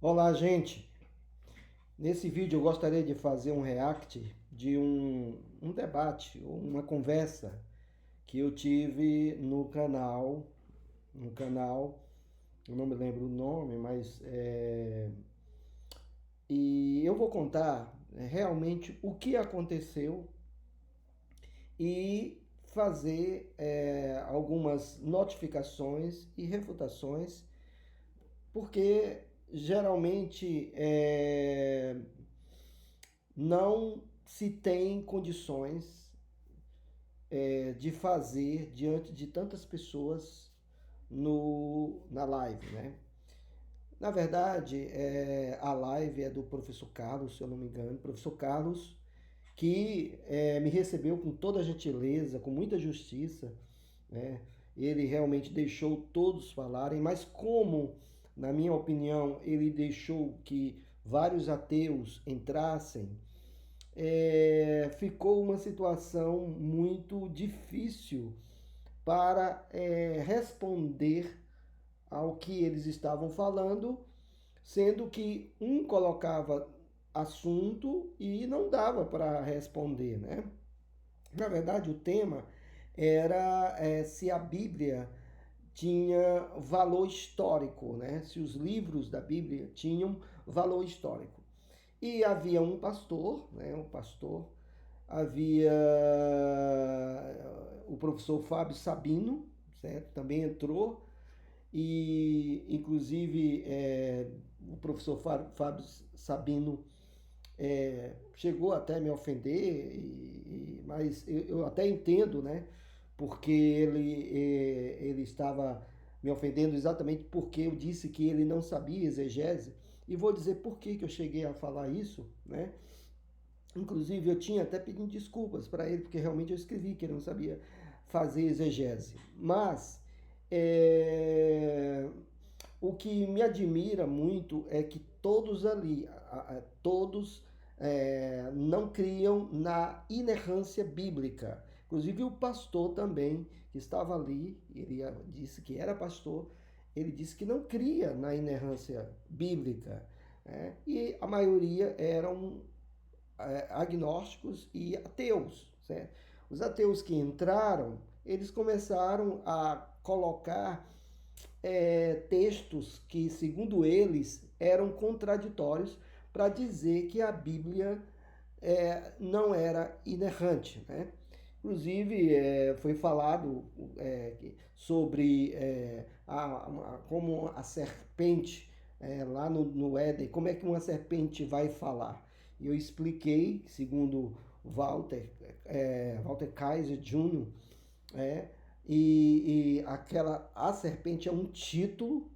Olá, gente. Nesse vídeo eu gostaria de fazer um react de um debate, ou uma conversa que eu tive no canal, eu não me lembro o nome, mas e eu vou contar realmente o que aconteceu e fazer algumas notificações e refutações, porque geralmente não se tem condições de fazer diante de tantas pessoas na live, né? Na verdade, a live é do professor Carlos, se eu não me engano, professor Carlos, que me recebeu com toda a gentileza, com muita justiça, né? Ele realmente deixou todos falarem, mas como, na minha opinião, ele deixou que vários ateus entrassem, ficou uma situação muito difícil para responder ao que eles estavam falando, sendo que um colocava assunto e não dava para responder, né? Na verdade, o tema era se a Bíblia tinha valor histórico, né? Se os livros da Bíblia tinham valor histórico. E havia um pastor, né? Um pastor, havia o professor Fábio Sabino, certo? Também entrou, e inclusive o professor Fábio Sabino chegou até a me ofender, mas eu até entendo, né? Porque ele estava me ofendendo exatamente porque eu disse que ele não sabia exegese, e vou dizer por que eu cheguei a falar isso, né? Inclusive, eu tinha até pedido desculpas para ele, porque realmente eu escrevi que ele não sabia fazer exegese. Mas é, o que me admira muito é que todos ali, todos não criam na inerrância bíblica. Inclusive o pastor também, que estava ali, ele disse que era pastor, ele disse que não cria na inerrância bíblica. Né? E a maioria eram agnósticos e ateus, certo? Os ateus que entraram, eles começaram a colocar textos que, segundo eles, eram contraditórios para dizer que a Bíblia não era inerrante, né? Inclusive, foi falado sobre como a serpente, lá no Éden, como é que uma serpente vai falar. E eu expliquei, segundo Walter Kaiser Jr., é, a serpente é um título,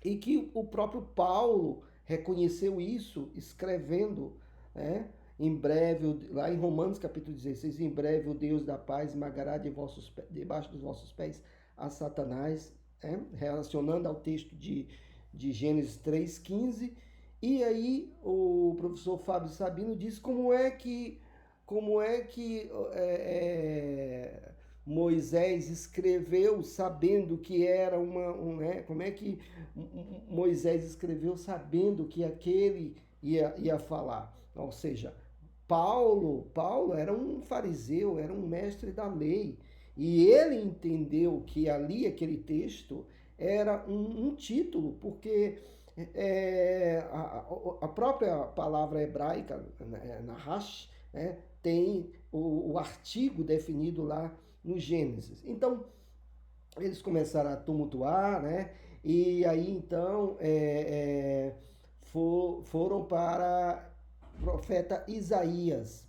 e que o próprio Paulo reconheceu isso escrevendo, né? Em breve, lá em Romanos capítulo 16, em breve o Deus da paz esmagará debaixo dos vossos pés a Satanás, relacionando ao texto de Gênesis 3,15. E aí o professor Fábio Sabino diz como é que Moisés escreveu sabendo que era como é que Moisés escreveu sabendo que aquele ia falar. Ou seja, Paulo era um fariseu, era um mestre da lei, e ele entendeu que ali aquele texto era um título, porque a própria palavra hebraica, Nahash, né, tem o artigo definido lá no Gênesis. Então, eles começaram a tumultuar, né? E aí então foram para profeta Isaías,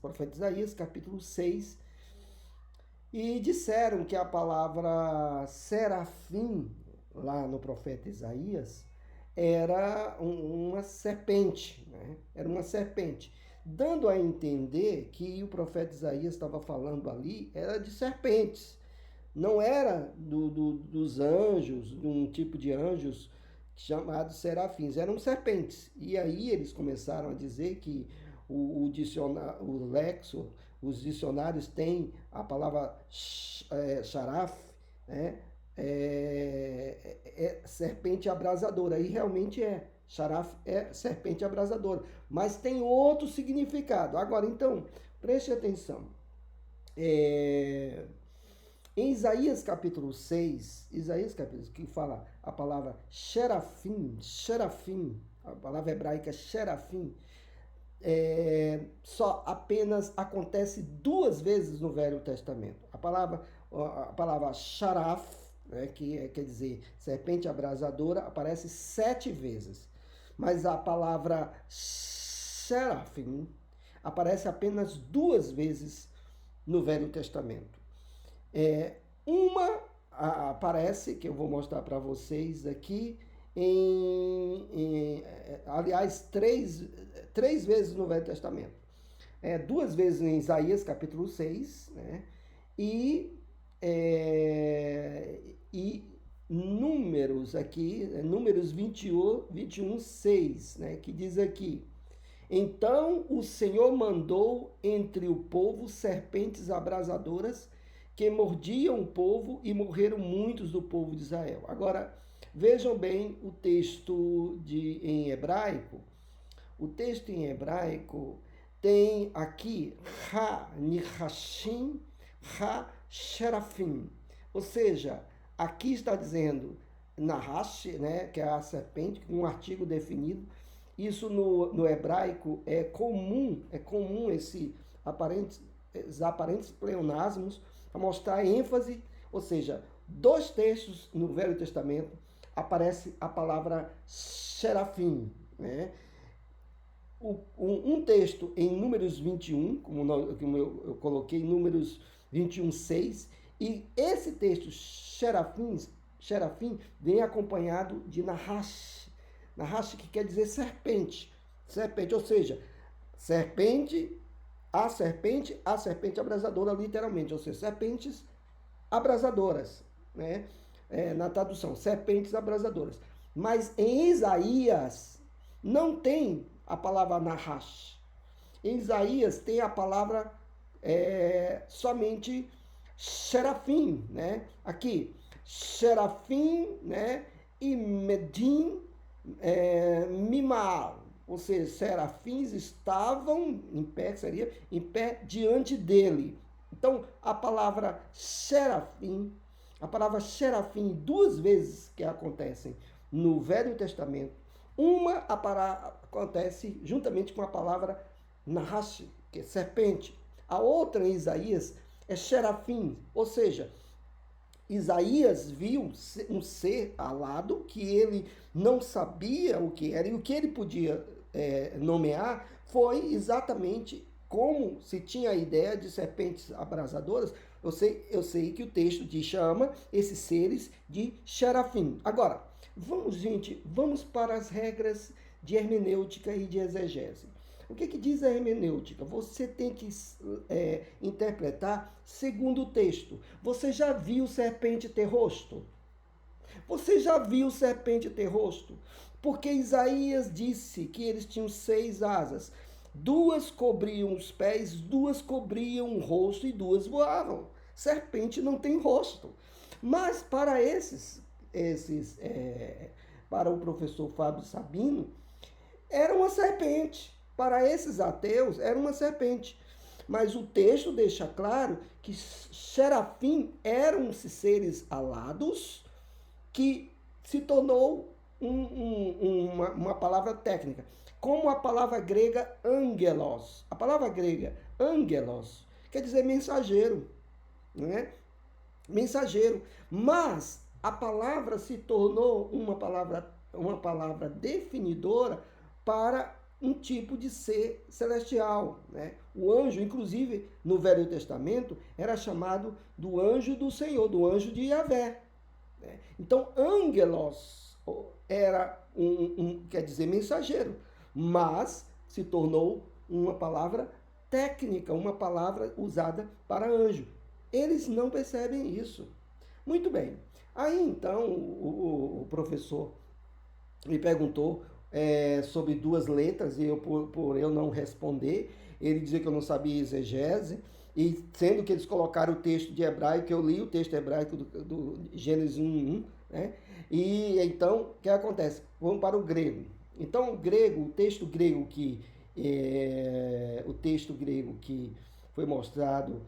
capítulo 6, e disseram que a palavra serafim, lá no profeta Isaías, era uma serpente, né? Era uma serpente, dando a entender que o profeta Isaías estava falando ali era de serpentes, não era dos anjos, de um tipo de anjos chamados serafins, eram serpentes. E aí eles começaram a dizer que o Lexo, os dicionários têm a palavra sharaf, né? serpente abrasadora, e realmente é. Sharaf é serpente abrasadora, mas tem outro significado. Agora, então, preste atenção. Em Isaías capítulo 6, Isaías capítulo, que fala a palavra xerafim, a palavra hebraica xerafim, só apenas acontece 2 vezes no Velho Testamento. A palavra sharaf, né, que quer dizer serpente abrasadora, aparece 7 vezes. Mas a palavra serafim aparece apenas 2 vezes no Velho Testamento. Uma aparece, que eu vou mostrar para vocês aqui, aliás, três vezes no Velho Testamento. 2 vezes em Isaías capítulo 6, né? E Números aqui, Números 21, 6, né? Que diz aqui: então o Senhor mandou entre o povo serpentes abrasadoras que mordiam o povo e morreram muitos do povo de Israel. Agora, vejam bem o texto em hebraico. O texto em hebraico tem aqui Ha-Nihashim, Ha-Sherafim. Ou seja, aqui está dizendo Nahash, né, que é a serpente, com um artigo definido. Isso no hebraico é comum esses aparentes pleonasmos para mostrar ênfase, ou seja, 2 textos no Velho Testamento aparece a palavra serafim, né? Um texto em Números 21, como eu coloquei, Números 21, 6, e esse texto, serafim, vem acompanhado de Nahash, que quer dizer serpente, ou seja, a serpente abrasadora, literalmente, ou seja, serpentes abrasadoras, né? Na tradução, serpentes abrasadoras. Mas em Isaías não tem a palavra Nahash. Em Isaías tem a palavra somente serafim, né? Aqui, serafim, né? E medim mimal, ou seja, serafins estavam em pé, seria em pé diante dele. Então, a palavra serafim, 2 vezes que acontecem no Velho Testamento, uma acontece juntamente com a palavra Nahash, que é serpente. A outra em Isaías é serafim, ou seja, Isaías viu um ser alado que ele não sabia o que era, e o que ele podia nomear foi exatamente como se tinha a ideia de serpentes abrasadoras. Eu sei que o texto chama esses seres de serafim. Agora, vamos para as regras de hermenêutica e de exegese. O que diz a hermenêutica? Você tem que interpretar segundo o texto. Você já viu serpente ter rosto? Porque Isaías disse que eles tinham 6 asas. 2 cobriam os pés, 2 cobriam o rosto e 2 voavam. Serpente não tem rosto. Mas para para o professor Fábio Sabino, era uma serpente. Para esses ateus, era uma serpente. Mas o texto deixa claro que serafim eram seres alados que se tornou uma palavra técnica. Como a palavra grega angelos. A palavra grega angelos quer dizer mensageiro, né? Mensageiro. Mas a palavra se tornou uma palavra definidora para um tipo de ser celestial, né? O anjo, inclusive, no Velho Testamento, era chamado do anjo do Senhor, do anjo de Yahvé, né? Então, angelos era quer dizer mensageiro, mas se tornou uma palavra técnica, uma palavra usada para anjo. Eles não percebem isso. Muito bem. Aí, então, o professor me perguntou sobre 2 letras, e por eu não responder, ele dizia que eu não sabia exegese, e sendo que eles colocaram o texto de hebraico, eu li o texto hebraico do Gênesis 1:1, né? E então, o que acontece? Vamos para o grego. Então, o grego, o texto grego que foi mostrado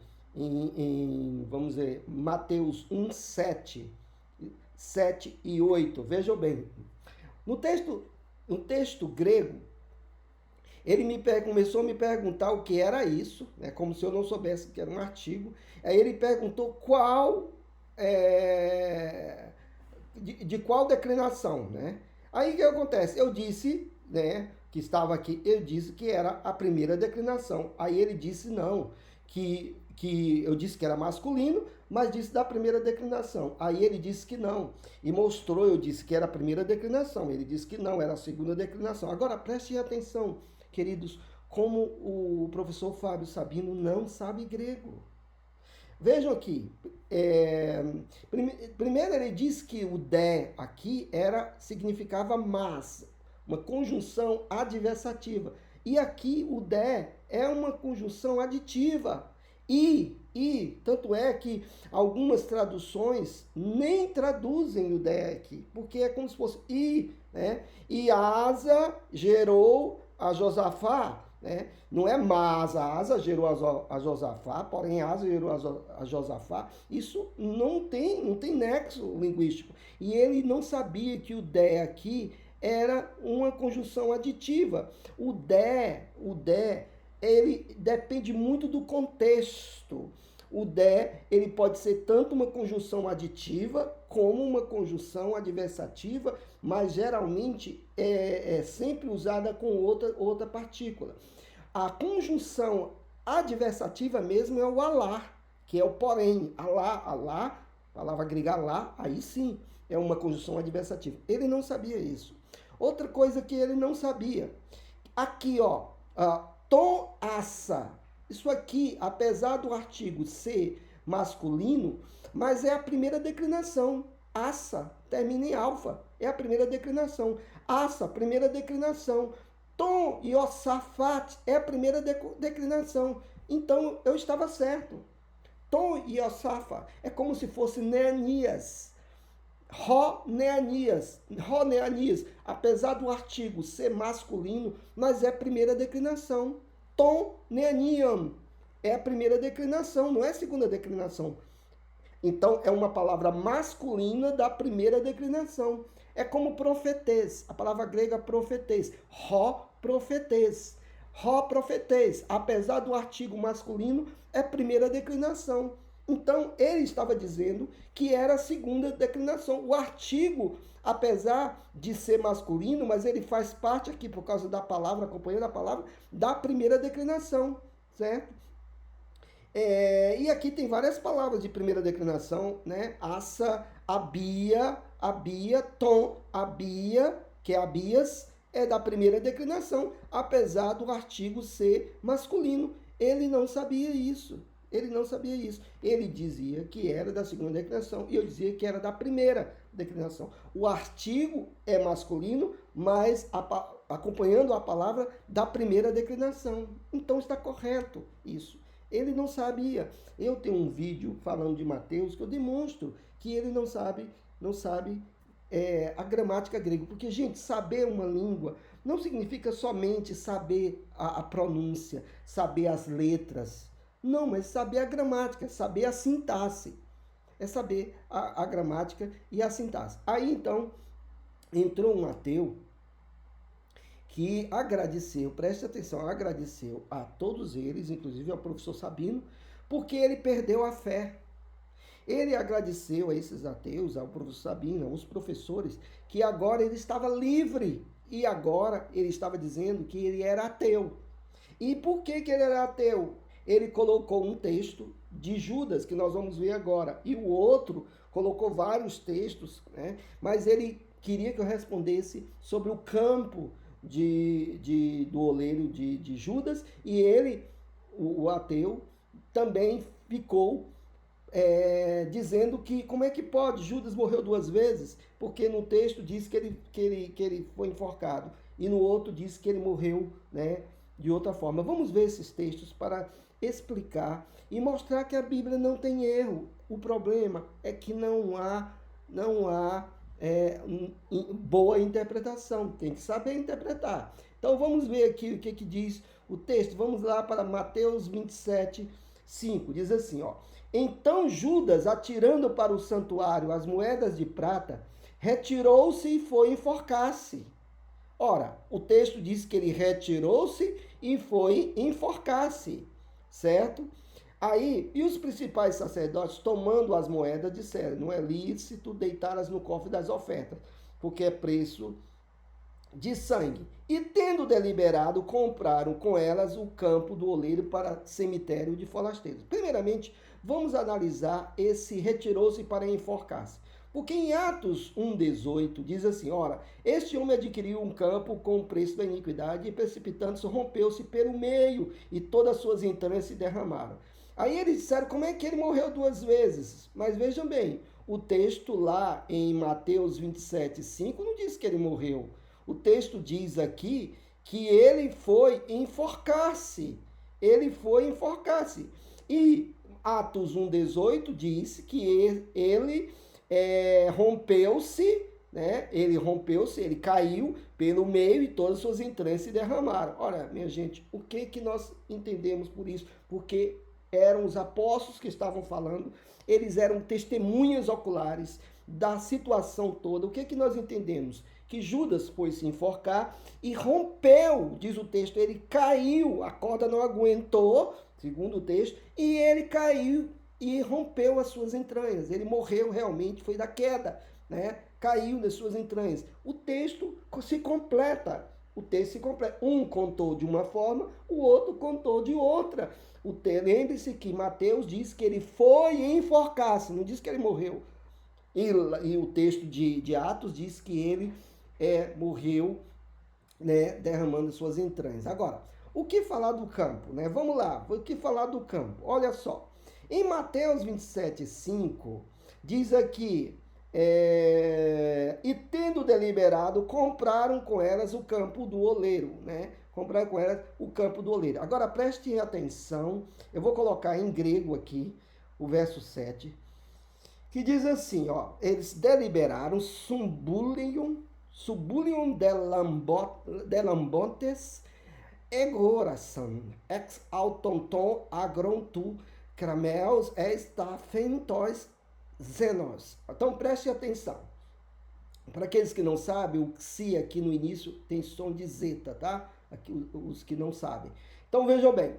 vamos dizer, Mateus 1, 7 e 8. Vejam bem, no texto grego, começou a me perguntar o que era isso, né, como se eu não soubesse que era um artigo. Aí ele perguntou de qual declinação, né? Aí o que acontece? Eu disse, né, que estava aqui, eu disse que era a primeira declinação. Aí ele disse não, que eu disse que era masculino, mas disse da primeira declinação. Aí ele disse que não, e mostrou, eu disse que era a primeira declinação. Ele disse que não, era a segunda declinação. Agora prestem atenção, queridos, como o professor Fábio Sabino não sabe grego. Vejam aqui, primeiro ele diz que o de aqui significava mas, uma conjunção adversativa. E aqui o de é uma conjunção aditiva. Tanto é que algumas traduções nem traduzem o de aqui, porque é como se fosse né? E Asa gerou a Josafá, né? Não é mas, a Asa gerou a Josafá, porém Asa gerou a Josafá. Isso não tem nexo linguístico. E ele não sabia que o de aqui era uma conjunção aditiva. O de, ele depende muito do contexto. O de, ele pode ser tanto uma conjunção aditiva como uma conjunção adversativa, mas geralmente é sempre usada com outra partícula. A conjunção adversativa mesmo é o alá, que é o porém. Alá, palavra grega alá, aí sim é uma conjunção adversativa. Ele não sabia isso. Outra coisa que ele não sabia, aqui ó, toassa. Isso aqui, apesar do artigo ser masculino, mas é a primeira declinação. Assa, termina em alfa, é a primeira declinação. Assa, primeira declinação. Tom e Osafat é a primeira declinação. Então, eu estava certo. Tom e Osafat é como se fosse Neanias. Neanias, apesar do artigo ser masculino, mas é a primeira declinação. Tom Neaniam é a primeira declinação, não é a segunda declinação. Então, é uma palavra masculina da primeira declinação. É como profetês, a palavra grega profetês, profetês. Profetês, apesar do artigo masculino, é primeira declinação. Então, ele estava dizendo que era a segunda declinação. O artigo, apesar de ser masculino, mas ele faz parte aqui, por causa da palavra, acompanhando a palavra, da primeira declinação, certo? E aqui tem várias palavras de primeira declinação, né? Assa, Abia, Tom, Abia, que é Abias, é da primeira declinação, apesar do artigo ser masculino. Ele não sabia isso. Ele dizia que era da segunda declinação e eu dizia que era da primeira declinação. O artigo é masculino, mas acompanhando a palavra da primeira declinação. Então está correto isso. Ele não sabia. Eu tenho um vídeo falando de Mateus que eu demonstro que ele não sabe a gramática grega. Porque, gente, saber uma língua não significa somente saber a pronúncia, saber as letras. Não, mas saber a gramática, saber a sintaxe. É saber a gramática e a sintaxe. Aí, então, entrou um ateu que agradeceu, preste atenção, agradeceu a todos eles, inclusive ao professor Sabino, porque ele perdeu a fé. Ele agradeceu a esses ateus, ao professor Sabino, aos professores, que agora ele estava livre. E agora ele estava dizendo que ele era ateu. E por que ele era ateu? Ele colocou um texto de Judas, que nós vamos ver agora, e o outro colocou vários textos, né? Mas ele queria que eu respondesse sobre o campo do oleiro de Judas, e ele, o ateu, também ficou dizendo que como é que pode, Judas morreu 2 vezes, porque no texto diz que ele foi enforcado, e no outro diz que ele morreu, né, de outra forma. Vamos ver esses textos para explicar e mostrar que a Bíblia não tem erro. O problema é que não há boa interpretação, tem que saber interpretar. Então vamos ver aqui o que diz o texto. Vamos lá para Mateus 27, 5. Diz assim, ó. Então Judas, atirando para o santuário as moedas de prata, retirou-se e foi enforcar-se. Ora, o texto diz que ele retirou-se e foi enforcar-se, certo? Aí, e os principais sacerdotes, tomando as moedas, disseram: não é lícito deitá-las no cofre das ofertas, porque é preço de sangue. E tendo deliberado, compraram com elas o campo do oleiro para cemitério de forasteiros. Primeiramente, vamos analisar esse retirou-se para enforcar-se. Porque em Atos 1,18 diz assim: ora, este homem adquiriu um campo com o preço da iniquidade e precipitando-se, rompeu-se pelo meio e todas as suas entranhas se derramaram. Aí eles disseram: como é que ele morreu duas vezes? Mas vejam bem, o texto lá em Mateus 27,5 não diz que ele morreu. O texto diz aqui que ele foi enforcar-se. Ele foi enforcar-se. E Atos 1,18 diz que ele rompeu-se, né? Ele rompeu-se, ele caiu pelo meio e todas as suas entranhas se derramaram. Olha, minha gente, o que nós entendemos por isso? Porque eram os apóstolos que estavam falando, eles eram testemunhas oculares da situação toda. O que nós entendemos? Que Judas foi se enforcar e rompeu, diz o texto, ele caiu, a corda não aguentou, segundo o texto, e ele caiu e rompeu as suas entranhas. Ele morreu realmente, foi da queda, né? Caiu nas suas entranhas. O texto se completa. O texto se completa. Um contou de uma forma, o outro contou de outra. Lembre-se que Mateus diz que ele foi enforcar-se, não diz que ele morreu. E o texto de Atos diz que ele morreu, né, derramando suas entranhas. Agora, o que falar do campo? Né? Vamos lá, o que falar do campo? Olha só, em Mateus 27, 5, diz aqui, e tendo deliberado, compraram com elas o campo do oleiro, né? Compraram com elas o campo do oleiro. Agora, preste atenção, eu vou colocar em grego aqui, o verso 7, que diz assim, ó, eles deliberaram subulium delambontes egoração ex autonton agron tu crameus estafentos zenos. Então preste atenção. Para aqueles que não sabem, o xi aqui no início tem som de zeta, tá? Aqui, os que não sabem. Então vejam bem.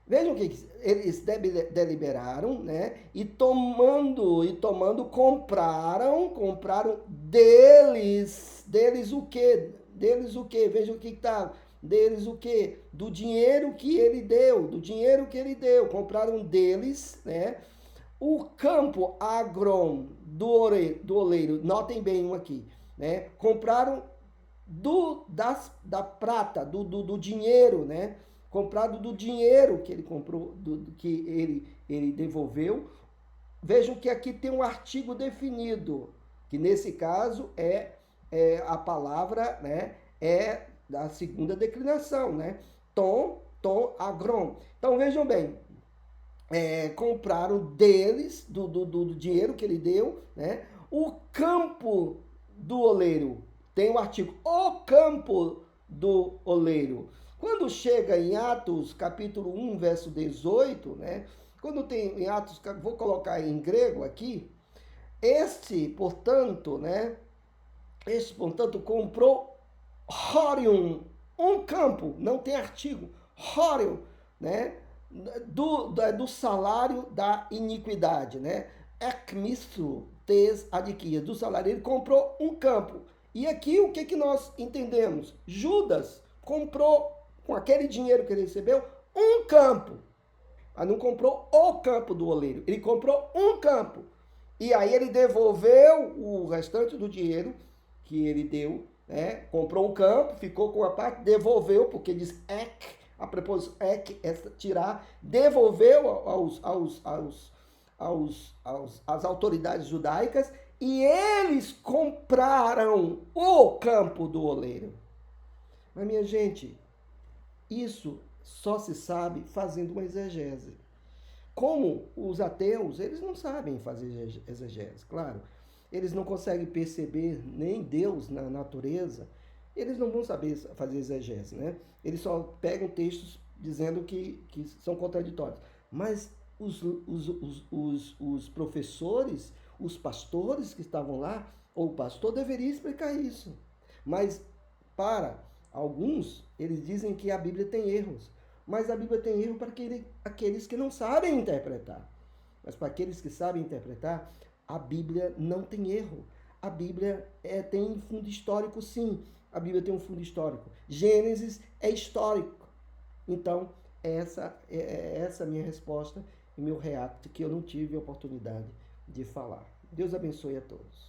Vejam que eles deliberaram, né? E tomando compraram deles o quê? Deles o quê? Vejam o que está deles o quê? Do dinheiro que ele deu, compraram deles, né? O campo agron do oleiro, notem bem um aqui, né? Compraram da prata, do dinheiro, né? Comprado do dinheiro que ele comprou, que ele devolveu. Vejam que aqui tem um artigo definido, que nesse caso a palavra, né, é da segunda declinação, né? Tom, agron. Então vejam bem, compraram deles, do dinheiro que ele deu, né? O campo do oleiro, tem o artigo, o campo do oleiro. Quando chega em Atos, capítulo 1, verso 18, né? Quando tem em Atos, vou colocar em grego aqui, portanto, comprou horium, um campo, não tem artigo, horium, né? Do salário da iniquidade, né? Ecmisto tes adquia, do salário, ele comprou um campo. E aqui o que nós entendemos? Judas comprou, com aquele dinheiro que ele recebeu, um campo. Mas não comprou o campo do oleiro, ele comprou um campo. E aí ele devolveu o restante do dinheiro que ele deu, né? Comprou um campo, ficou com a parte, devolveu, porque diz ek, a preposição ek é tirar, devolveu às autoridades judaicas e eles compraram o campo do oleiro. Mas, minha gente, isso só se sabe fazendo uma exegese. Como os ateus, eles não sabem fazer exegese, claro. eles não conseguem perceber nem Deus na natureza, eles não vão saber fazer exegese, né? Eles só pegam textos dizendo que são contraditórios. Mas os professores, os pastores que estavam lá, ou o pastor deveria explicar isso. Mas para alguns, eles dizem que a Bíblia tem erros. Mas a Bíblia tem erro para aqueles que não sabem interpretar. Mas para aqueles que sabem interpretar, a Bíblia não tem erro. A Bíblia tem um fundo histórico, sim. A Bíblia tem um fundo histórico. Gênesis é histórico. Então, essa é a minha resposta e meu react, que eu não tive a oportunidade de falar. Deus abençoe a todos.